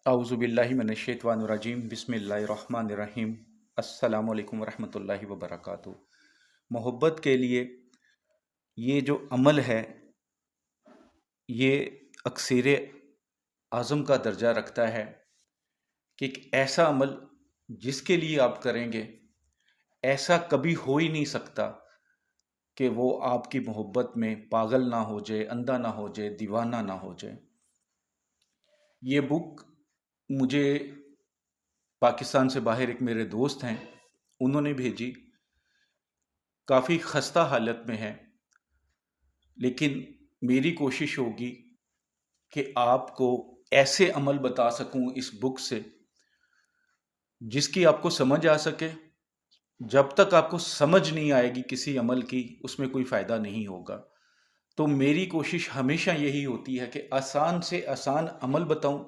अऊज़ु बिल्लाहि मिनश्शैतानिर्रजीम बिस्मिल्लाहिर्रहमानिर्रहीम अस्सलामु अलैकुम वरहमतुल्लाहि वबरकातुहू। मोहब्बत के लिए ये जो अमल है ये अक्सर आज़म का दर्जा रखता है कि एक ऐसा अमल जिसके लिए आप करेंगे ऐसा कभी हो ही नहीं सकता कि वो आपकी मोहब्बत में पागल ना हो जाए, अंधा ना हो जाए, दीवाना ना हो जाए। ये बुक मुझे पाकिस्तान से बाहर एक मेरे दोस्त हैं, उन्होंने भेजी। काफ़ी खस्ता हालत में है, लेकिन मेरी कोशिश होगी कि आपको ऐसे अमल बता सकूं इस बुक से जिसकी आपको समझ आ सके। जब तक आपको समझ नहीं आएगी किसी अमल की, उसमें कोई फ़ायदा नहीं होगा। तो मेरी कोशिश हमेशा यही होती है कि आसान से आसान अमल बताऊं,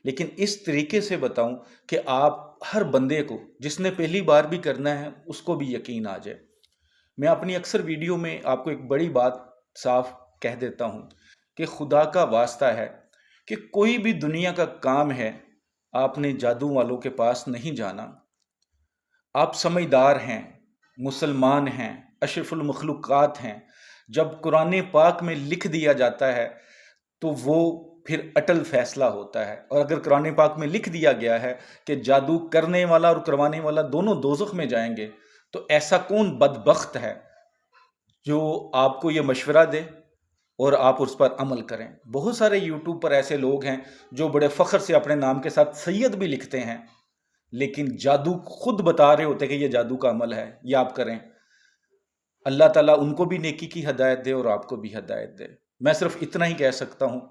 लेकिन इस तरीके से बताऊं कि आप हर बंदे को, जिसने पहली बार भी करना है, उसको भी यकीन आ जाए। मैं अपनी अक्सर वीडियो में आपको एक बड़ी बात साफ कह देता हूं कि खुदा का वास्ता है कि कोई भी दुनिया का काम है आपने जादू वालों के पास नहीं जाना। आप समझदार हैं, मुसलमान हैं, अशरफुल मखलूक़ात हैं। जब कुरान पाक में लिख दिया जाता है तो वो फिर अटल फैसला होता है। और अगर कुरान पाक में लिख दिया गया है कि जादू करने वाला और करवाने वाला दोनों दोज़ख में जाएंगे, तो ऐसा कौन बदबख्त है जो आपको ये मशवरा दे और आप उस पर अमल करें। बहुत सारे यूट्यूब पर ऐसे लोग हैं जो बड़े फ़ख्र से अपने नाम के साथ सैयद भी लिखते हैं, लेकिन जादू खुद बता रहे होते हैं कि ये जादू का अमल है, ये आप करें। अल्लाह ताला उनको भी नेकी की हदायत दे और आपको भी हदायत दे। मैं सिर्फ इतना ही कह सकता हूँ।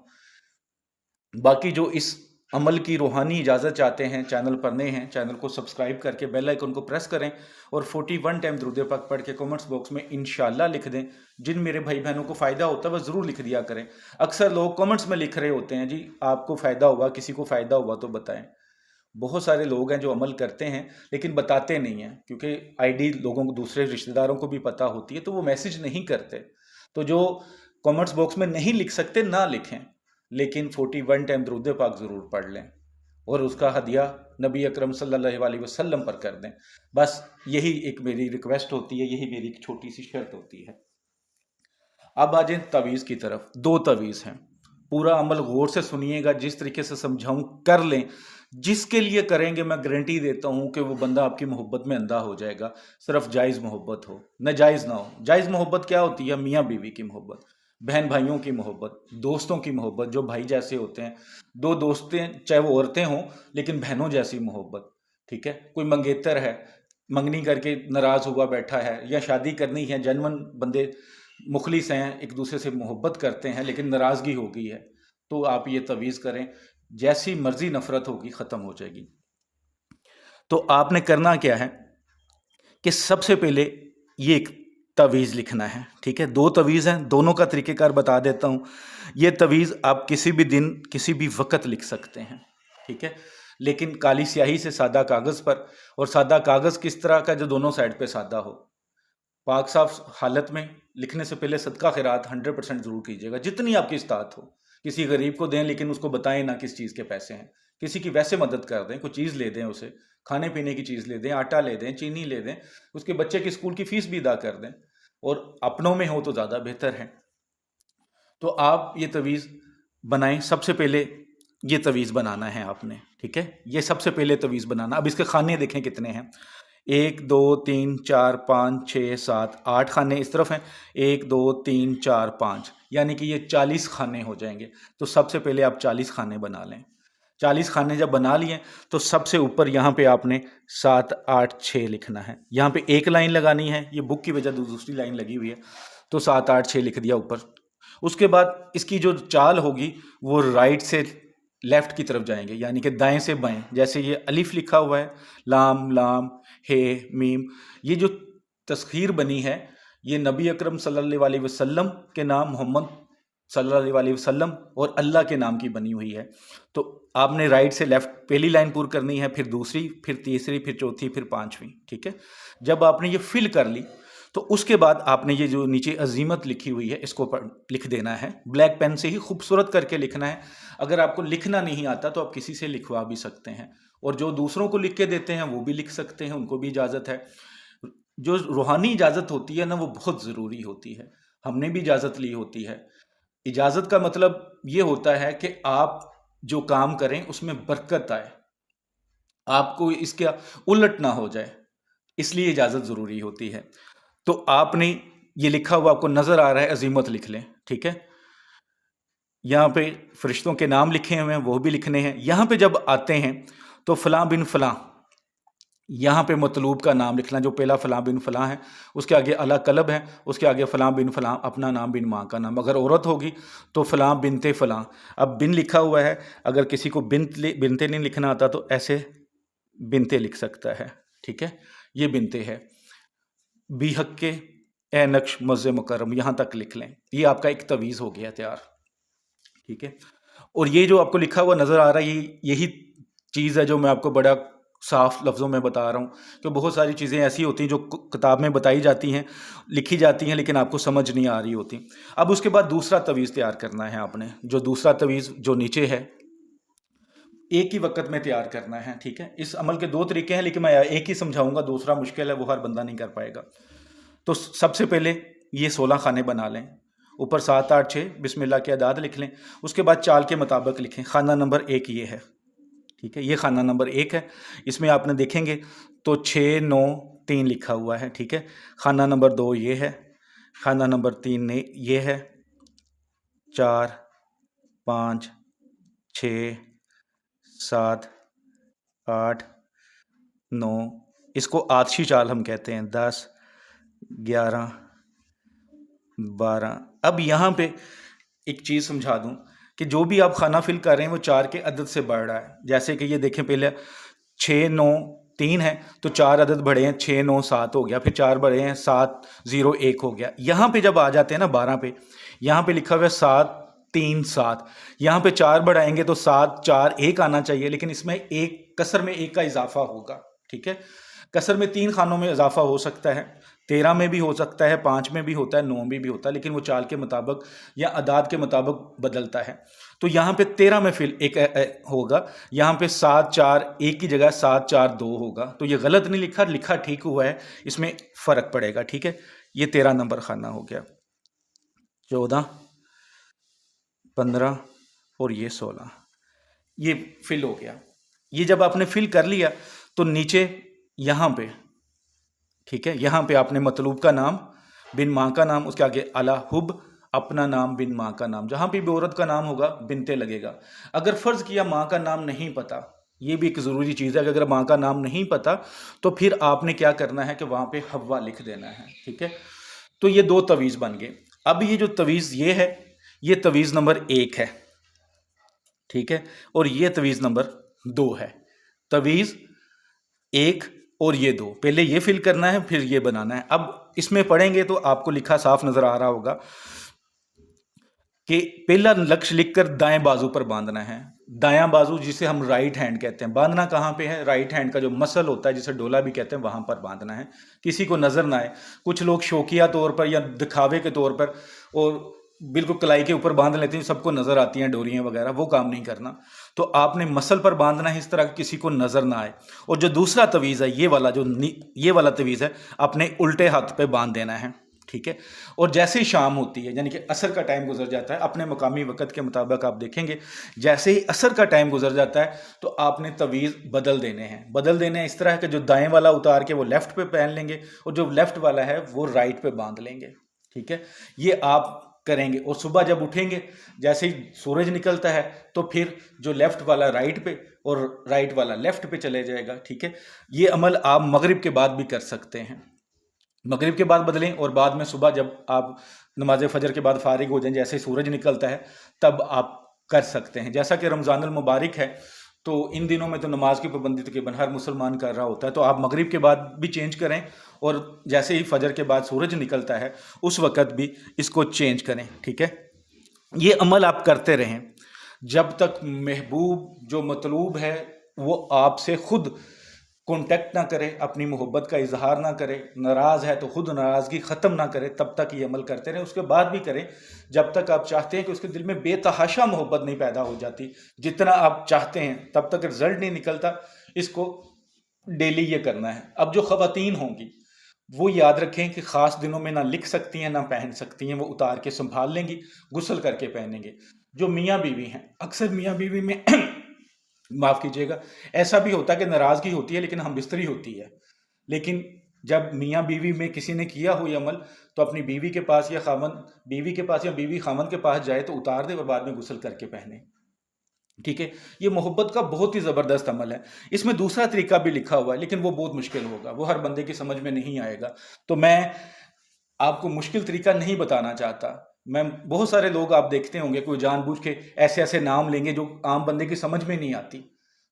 बाकी जो इस अमल की रूहानी इजाज़त चाहते हैं, चैनल पर नए हैं, चैनल को सब्सक्राइब करके बेल आइकन को प्रेस करें और 41 टाइम दुरूद पाक पढ़ के कमेंट्स बॉक्स में इंशाल्लाह लिख दें। जिन मेरे भाई बहनों को फ़ायदा होता है वह ज़रूर लिख दिया करें। अक्सर लोग कमेंट्स में लिख रहे होते हैं, जी आपको फ़ायदा हुआ, किसी को फ़ायदा हुआ तो बताएं। बहुत सारे लोग हैं जो अमल करते हैं लेकिन बताते नहीं हैं, क्योंकि आईडी लोगों को, दूसरे रिश्तेदारों को भी पता होती है, तो वो मैसेज नहीं करते। तो जो कमेंट्स बॉक्स में नहीं लिख सकते ना लिखें, लेकिन 41 टाइम दुरूद पाक ज़रूर पढ़ लें और उसका हदिया नबी अकरम सल्लल्लाहु अलैहि वसल्लम पर कर दें। बस यही एक मेरी रिक्वेस्ट होती है, यही मेरी एक छोटी सी शर्त होती है। अब आ जाए तवीज़ की तरफ। दो तवीज़ हैं, पूरा अमल गौर से सुनिएगा, जिस तरीके से समझाऊं कर लें। जिसके लिए करेंगे मैं गारंटी देता हूं कि वो बंदा आपकी मोहब्बत में अंधा हो जाएगा। सिर्फ जायज़ मोहब्बत हो, नाजायज़ ना हो। जायज़ मोहब्बत क्या होती है? मियाँ बीवी की मोहब्बत, बहन भाइयों की मोहब्बत, दोस्तों की मोहब्बत, जो भाई जैसे होते हैं। दो दोस्तें चाहे वो औरतें हों, लेकिन बहनों जैसी मोहब्बत। ठीक है, कोई मंगेतर है, मंगनी करके नाराज़ हुआ बैठा है, या शादी करनी है, जनमन बंदे मुखलिस हैं, एक दूसरे से मोहब्बत करते हैं, लेकिन नाराज़गी हो गई है, तो आप ये तवीज़ करें। जैसी मर्जी नफरत होगी ख़त्म हो जाएगी। तो आपने करना क्या है कि सबसे पहले ये एक तवीज़ लिखना है। ठीक है, दो तवीज़ हैं, दोनों का तरीक़ेकार बता देता हूँ। ये तवीज़ आप किसी भी दिन किसी भी वक़्त लिख सकते हैं। ठीक है, लेकिन काली स्याही से सादा कागज़ पर, और सादा कागज़ किस तरह का? जो दोनों साइड पे सादा हो। पाक साफ हालत में लिखने से पहले सदका खैरात 100% ज़रूर कीजिएगा, जितनी आपकी इस्तात हो। किसी गरीब को दें, लेकिन उसको बताएं ना किस चीज़ के पैसे हैं। किसी की वैसे मदद कर दें, कोई चीज़ ले दें उसे, खाने पीने की चीज़ ले दें, आटा ले दें, चीनी ले दें, उसके बच्चे की स्कूल की फ़ीस भी अदा कर दें, और अपनों में हो तो ज़्यादा बेहतर है। तो आप ये तवीज़ बनाएं। सबसे पहले ये तवीज़ बनाना है आपने। ठीक है, ये सबसे पहले तवीज़ बनाना। अब इसके खाने देखें कितने हैं। 1 2 3 4 5 6 7 8 खाने इस तरफ हैं। 1 2 3 4 5, यानी कि ये 40 खाने हो जाएंगे। तो सबसे पहले आप 40 खाने बना लें। 40 खाने जब बना लिए तो सबसे ऊपर यहाँ पे आपने 7 8 6 लिखना है। यहाँ पे एक लाइन लगानी है, ये बुक की वजह दूसरी लाइन लगी हुई है, तो 7 8 6 लिख दिया ऊपर। उसके बाद इसकी जो चाल होगी वो राइट से लेफ्ट की तरफ जाएंगे, यानी कि दाएं से बाएं। जैसे ये अलिफ लिखा हुआ है, लाम लाम हे मीम, ये जो तस्खीर बनी है ये नबी अकरम सल्लल्लाहु अलैहि वसल्लम के नाम, मोहम्मद सल्लल्लाहु अलैहि वसल्लम और अल्लाह के नाम की बनी हुई है। तो आपने राइट से लेफ्ट पहली लाइन पूरी करनी है, फिर दूसरी, फिर तीसरी, फिर चौथी, फिर पांचवी। ठीक है, जब आपने ये फिल कर ली تو اس کے بعد آپ نے یہ جو نیچے عزیمت لکھی ہوئی ہے اس کو لکھ دینا ہے، بلیک پین سے ہی خوبصورت کر کے لکھنا ہے۔ اگر آپ کو لکھنا نہیں آتا تو آپ کسی سے لکھوا بھی سکتے ہیں، اور جو دوسروں کو لکھ کے دیتے ہیں وہ بھی لکھ سکتے ہیں، ان کو بھی اجازت ہے۔ جو روحانی اجازت ہوتی ہے نا وہ بہت ضروری ہوتی ہے، ہم نے بھی اجازت لی ہوتی ہے۔ اجازت کا مطلب یہ ہوتا ہے کہ آپ جو کام کریں اس میں برکت آئے، آپ کو اس کا الٹ نہ ہو جائے، اس لیے اجازت ضروری ہوتی ہے۔ تو آپ نے یہ لکھا ہوا آپ کو نظر آ رہا ہے، عزیمت لکھ لیں، ٹھیک ہے۔ یہاں پہ فرشتوں کے نام لکھے ہوئے ہیں وہ بھی لکھنے ہیں۔ یہاں پہ جب آتے ہیں تو فلاں بن فلاں، یہاں پہ مطلوب کا نام لکھنا، جو پہلا فلاں بن فلاں ہے اس کے آگے اعلیٰ قلب ہے، اس کے آگے فلاں بن فلاں اپنا نام بن ماں کا نام، اگر عورت ہوگی تو فلاں بنتے فلاں۔ اب بن لکھا ہوا ہے، اگر کسی کو بنتے نہیں لکھنا آتا تو ایسے بنتے لکھ سکتا ہے، ٹھیک ہے، یہ بنتے ہے۔ بی حق کے اے نقش مز مکرم، یہاں تک لکھ لیں، یہ آپ کا ایک تویز ہو گیا تیار، ٹھیک ہے۔ اور یہ جو آپ کو لکھا ہوا نظر آ رہا ہے یہی چیز ہے جو میں آپ کو بڑا صاف لفظوں میں بتا رہا ہوں، کہ بہت ساری چیزیں ایسی ہوتی ہیں جو کتاب میں بتائی جاتی ہیں، لکھی جاتی ہیں، لیکن آپ کو سمجھ نہیں آ رہی ہوتی۔ اب اس کے بعد دوسرا تویز تیار کرنا ہے آپ نے، جو دوسرا تویز جو نیچے ہے ایک ہی وقت میں تیار کرنا ہے، ٹھیک ہے۔ اس عمل کے دو طریقے ہیں لیکن میں ایک ہی سمجھاؤں گا، دوسرا مشکل ہے، وہ ہر بندہ نہیں کر پائے گا۔ تو سب سے پہلے یہ 16 خانے بنا لیں، اوپر 7 8 6 بسم اللہ کے اعداد لکھ لیں، اس کے بعد چال کے مطابق لکھیں۔ خانہ نمبر 1 یہ ہے، ٹھیک ہے، یہ خانہ نمبر 1 ہے۔ اس میں آپ نے دیکھیں گے تو 6 9 3 لکھا ہوا ہے، ٹھیک ہے۔ خانہ نمبر 2 یہ ہے، خانہ نمبر 3 یہ ہے، 4 5 6 7 8 9، اس کو آتشی چال ہم کہتے ہیں، 10 11 12۔ اب یہاں پہ ایک چیز سمجھا دوں کہ جو بھی آپ خانہ فل کر رہے ہیں وہ 4 کے عدد سے بڑھ رہا ہے۔ جیسے کہ یہ دیکھیں، پہلے 6 9 3 ہے تو 4 عدد بڑھے ہیں، 6 9 7 ہو گیا، پھر 4 بڑھے ہیں، 7 0 1 ہو گیا۔ یہاں پہ جب آ جاتے ہیں نا 12 پہ، یہاں پہ لکھا ہوا ہے 7 3 7، یہاں پہ 4 بڑھائیں گے تو 7 4 1 آنا چاہیے، لیکن اس میں ایک کسر میں 1 کا اضافہ ہوگا، ٹھیک ہے۔ کسر میں 3 خانوں میں اضافہ ہو سکتا ہے، 13 میں بھی ہو سکتا ہے، 5 میں بھی ہوتا ہے، 9 میں بھی ہوتا ہے، لیکن وہ چال کے مطابق یا اعداد کے مطابق بدلتا ہے۔ تو یہاں پہ 13 میں فل ایک ہوگا، یہاں پہ 7 4 1 کی جگہ 7 4 2 ہوگا، تو یہ غلط نہیں لکھا، لکھا ٹھیک ہوا ہے، اس میں فرق پڑے گا، ٹھیک ہے۔ یہ 13 نمبر خانہ ہو گیا، 14 15 اور یہ 16، یہ فل ہو گیا۔ یہ جب آپ نے فل کر لیا تو نیچے یہاں پہ، ٹھیک ہے، یہاں پہ آپ نے مطلوب کا نام بن ماں کا نام، اس کے آگے اعلیٰ حب اپنا نام بن ماں کا نام، جہاں پہ بھی عورت کا نام ہوگا بنتے لگے گا۔ اگر فرض کیا ماں کا نام نہیں پتا، یہ بھی ایک ضروری چیز ہے کہ اگر ماں کا نام نہیں پتا تو پھر آپ نے کیا کرنا ہے کہ وہاں پہ حوا لکھ دینا ہے، ٹھیک ہے۔ تو یہ 2 تویز بن گئے۔ اب یہ جو تویز یہ ہے، یہ تویز نمبر 1 ہے، ٹھیک ہے، اور یہ تویز نمبر 2 ہے۔ تویز 1 اور یہ 2، پہلے یہ فل کرنا ہے پھر یہ بنانا ہے۔ اب اس میں پڑھیں گے تو آپ کو لکھا صاف نظر آ رہا ہوگا کہ پہلا لکش لکھ کر دائیں بازو پر باندھنا ہے۔ دایاں بازو جسے ہم رائٹ ہینڈ کہتے ہیں، باندھنا کہاں پہ ہے؟ رائٹ ہینڈ کا جو مسل ہوتا ہے جسے ڈولا بھی کہتے ہیں وہاں پر باندھنا ہے، کسی کو نظر نہ آئے۔ کچھ لوگ شوقیہ طور پر یا دکھاوے کے طور پر اور بالکل کلائی کے اوپر باندھ لیتے ہیں، سب کو نظر آتی ہیں ڈوریاں وغیرہ، وہ کام نہیں کرنا۔ تو آپ نے مسل پر باندھنا ہے اس طرح کسی کو نظر نہ آئے۔ اور جو دوسرا تویز ہے یہ والا تویز ہے، اپنے الٹے ہاتھ پہ باندھ دینا ہے، ٹھیک ہے۔ اور جیسے ہی شام ہوتی ہے یعنی کہ عصر کا ٹائم گزر جاتا ہے، اپنے مقامی وقت کے مطابق آپ دیکھیں گے جیسے ہی عصر کا ٹائم گزر جاتا ہے تو آپ نے تویز بدل دینے ہیں اس طرح کہ جو دائیں والا اتار کے وہ لیفٹ پہ پہن لیں گے اور جو لیفٹ والا ہے وہ رائٹ پہ باندھ لیں گے، ٹھیک ہے۔ یہ آپ کریں گے، اور صبح جب اٹھیں گے جیسے ہی سورج نکلتا ہے تو پھر جو لیفٹ والا رائٹ پہ اور رائٹ والا لیفٹ پہ چلے جائے گا، ٹھیک ہے۔ یہ عمل آپ مغرب کے بعد بھی کر سکتے ہیں، مغرب کے بعد بدلیں، اور بعد میں صبح جب آپ نماز فجر کے بعد فارغ ہو جائیں جیسے سورج نکلتا ہے تب آپ کر سکتے ہیں۔ جیسا کہ رمضان المبارک ہے تو ان دنوں میں تو نماز کی پابندی تقریباً ہر مسلمان کر رہا ہوتا ہے، تو آپ مغرب کے بعد بھی چینج کریں اور جیسے ہی فجر کے بعد سورج نکلتا ہے اس وقت بھی اس کو چینج کریں، ٹھیک ہے۔ یہ عمل آپ کرتے رہیں جب تک محبوب جو مطلوب ہے وہ آپ سے خود कॉन्टेक्ट ना करे, अपनी मोहब्बत का इजहार ना करे, नाराज़ है तो खुद नाराज़गी ख़त्म ना करे, तब तक ये अमल करते रहें। उसके बाद भी करें जब तक आप चाहते हैं कि उसके दिल में बेतहाशा मोहब्बत नहीं पैदा हो जाती। जितना आप चाहते हैं तब तक रिजल्ट नहीं निकलता। इसको डेली ये करना है। अब जो ख़वातीन होंगी वो याद रखें कि ख़ास दिनों में ना लिख सकती हैं ना पहन सकती हैं, वो उतार के संभाल लेंगी, गुस्ल करके पहनेंगे। जो मियाँ बीवी हैं, अक्सर मियाँ बीवी में माफ़ कीजिएगा, ऐसा भी होता है कि नाराज़गी होती है लेकिन हम बिस्तरी होती है। लेकिन जब मियाँ बीवी में किसी ने किया हो ये अमल, तो अपनी बीवी के पास या खामन बीवी के पास या बीवी खामन के पास जाए तो उतार दे और बाद में गुस्ल करके पहने। ठीक है, ये मोहब्बत का बहुत ही ज़बरदस्त अमल है। इसमें दूसरा तरीका भी लिखा हुआ है लेकिन वो बहुत मुश्किल होगा, वो हर बंदे की समझ में नहीं आएगा। तो मैं आपको मुश्किल तरीका नहीं बताना चाहता। मैं बहुत सारे लोग आप देखते होंगे कोई जानबूझ के ऐसे ऐसे नाम लेंगे जो आम बंदे की समझ में नहीं आती,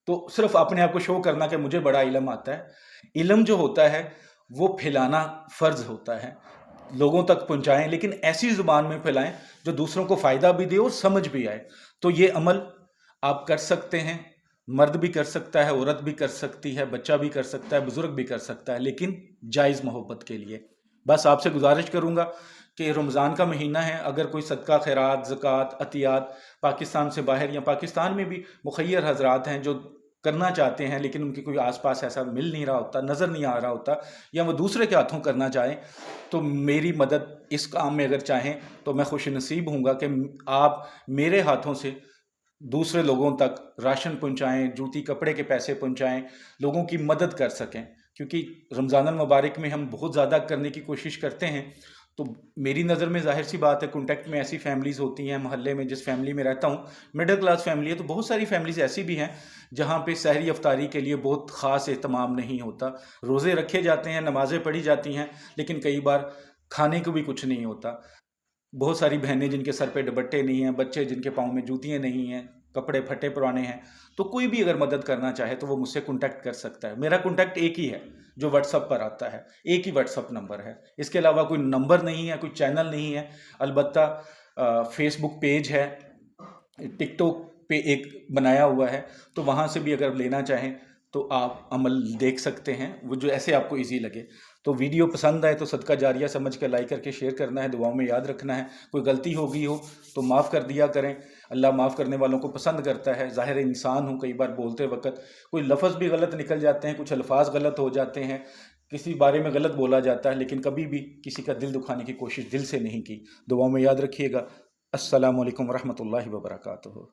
तो सिर्फ अपने आप को शो करना कि मुझे बड़ा इल्म आता है। इल्म जो होता है वो फैलाना फ़र्ज होता है, लोगों तक पहुंचाएं, लेकिन ऐसी ज़ुबान में फैलाएं जो दूसरों को फ़ायदा भी दे और समझ भी आए। तो ये अमल आप कर सकते हैं, मर्द भी कर सकता है, औरत भी कर सकती है, बच्चा भी कर सकता है, बुजुर्ग भी कर सकता है, लेकिन जायज़ मोहब्बत के लिए। बस आपसे गुजारिश करूंगा कि रमज़ान का महीना है, अगर कोई सदका खैरात ज़कात अतियात पाकिस्तान से बाहर या पाकिस्तान में भी मुखय्यर हजरात हैं जो करना चाहते हैं लेकिन उनकी कोई आसपास ऐसा मिल नहीं रहा होता, नज़र नहीं आ रहा होता, या वो दूसरे के हाथों करना चाहें, तो मेरी मदद इस काम में अगर चाहें तो मैं खुश नसीब हूँगा कि आप मेरे हाथों से दूसरे लोगों तक राशन पहुंचाएं, जूती कपड़े के पैसे पहुंचाएं, लोगों की मदद कर सकें। क्योंकि रमज़ान मुबारक में हम बहुत ज़्यादा करने की कोशिश करते हैं। तो मेरी नज़र में ज़ाहिर सी बात है, कॉन्टेक्ट में ऐसी फैमिलीज़ होती हैं, मोहल्ले में जिस फैमिली में रहता हूँ मिडिल क्लास फैमिली है, तो बहुत सारी फैमिलीज़ ऐसी भी हैं जहाँ पे सहरी अफ्तारी के लिए बहुत ख़ास एहतमाम नहीं होता। रोज़े रखे जाते हैं, नमाज़ें पढ़ी जाती हैं, लेकिन कई बार खाने को भी कुछ नहीं होता। बहुत सारी बहनें जिनके सर पे दुपट्टे नहीं हैं, बच्चे जिनके पाँव में जूतियाँ नहीं हैं, कपड़े फटे पुराने हैं, तो कोई भी अगर मदद करना चाहे तो वो मुझसे कॉन्टैक्ट कर सकता है। मेरा कॉन्टैक्ट एक ही है जो व्हाट्सअप पर आता है, एक ही व्हाट्सअप नंबर है, इसके अलावा कोई नंबर नहीं है, कोई चैनल नहीं है। अलबत्ता फेसबुक पेज है, टिकटॉक पे एक बनाया हुआ है, तो वहाँ से भी अगर लेना चाहें तो आप अमल देख सकते हैं, वो जो ऐसे आपको इजी लगे। तो वीडियो पसंद आए तो सदका जारिया समझ के लाइक करके शेयर करना है, दुआओं में याद रखना है। कोई गलती हो गई हो तो माफ़ कर दिया करें, अल्लाह माफ़ करने वालों को पसंद करता है। ज़ाहिर इंसान हूँ, कई बार बोलते वक्त कोई लफ्ज़ भी गलत निकल जाते हैं, कुछ अल्फाज गलत हो जाते हैं, किसी बारे में गलत बोला जाता है, लेकिन कभी भी किसी का दिल दुखाने की कोशिश दिल से नहीं की। दुआओं में याद रखिएगा। अस्सलामु अलैकुम वरहमतुल्लाहि वबरकातुहू।